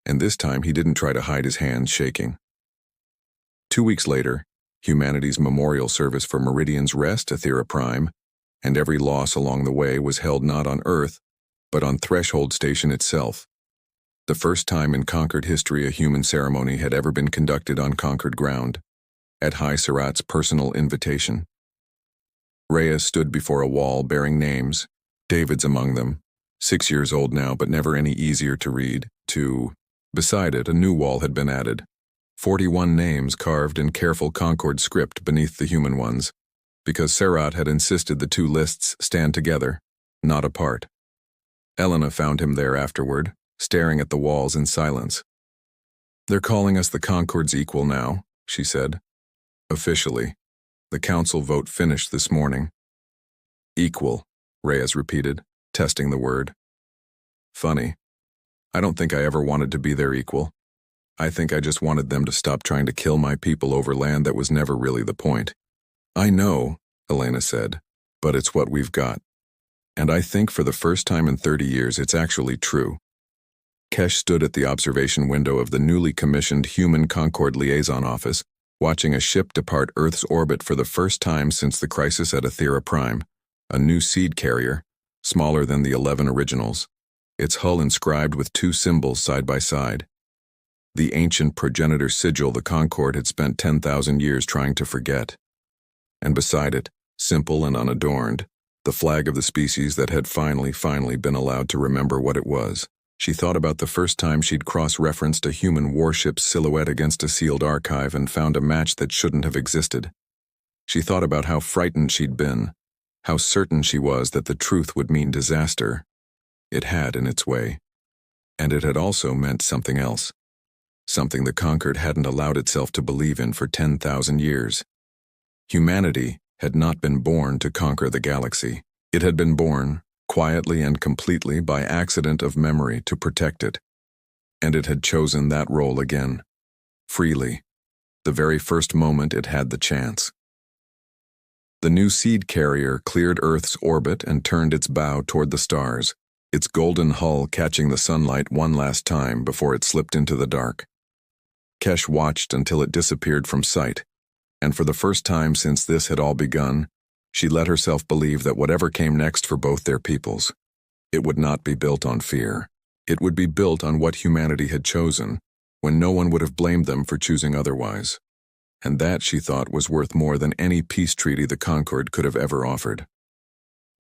Speaker 1: and this time he didn't try to hide his hands shaking. 2 weeks later, humanity's memorial service for Meridian's rest, Athera Prime, and every loss along the way was held not on Earth, but on Threshold Station itself. The first time in conquered history a human ceremony had ever been conducted on conquered ground, at High Surat's personal invitation. Reyes stood before a wall bearing names, David's among them, 6 years old now but never any easier to read, beside it a new wall had been added, 41 names carved in careful Concord script beneath the human ones, because Surat had insisted the 2 lists stand together, not apart. Elena found him there afterward, staring at the walls in silence. "They're calling us the Concord's equal now," she said. "Officially. The council vote finished this morning." "Equal," Reyes repeated, testing the word. "Funny. I don't think I ever wanted to be their equal. I think I just wanted them to stop trying to kill my people over land that was never really the point." "I know," Elena said, "but it's what we've got. And I think for the first time in 30 years it's actually true." Kesh stood at the observation window of the newly commissioned Human Concord Liaison Office, watching a ship depart Earth's orbit for the first time since the crisis at Athera Prime, a new seed carrier, smaller than the 11 originals, its hull inscribed with 2 symbols side by side. The ancient progenitor sigil the Concorde had spent 10,000 years trying to forget. And beside it, simple and unadorned, the flag of the species that had finally been allowed to remember what it was. She thought about the first time she'd cross-referenced a human warship's silhouette against a sealed archive and found a match that shouldn't have existed. She thought about how frightened she'd been, how certain she was that the truth would mean disaster. It had in its way. And it had also meant something else. Something the Conquered hadn't allowed itself to believe in for 10,000 years. Humanity had not been born to conquer the galaxy. It had been born, quietly and completely by accident of memory, to protect it. And it had chosen that role again. Freely. The very first moment it had the chance. The new seed carrier cleared Earth's orbit and turned its bow toward the stars, its golden hull catching the sunlight one last time before it slipped into the dark. Kesh watched until it disappeared from sight, and for the first time since this had all begun, she let herself believe that whatever came next for both their peoples, it would not be built on fear. It would be built on what humanity had chosen, when no one would have blamed them for choosing otherwise. And that, she thought, was worth more than any peace treaty the Concord could have ever offered.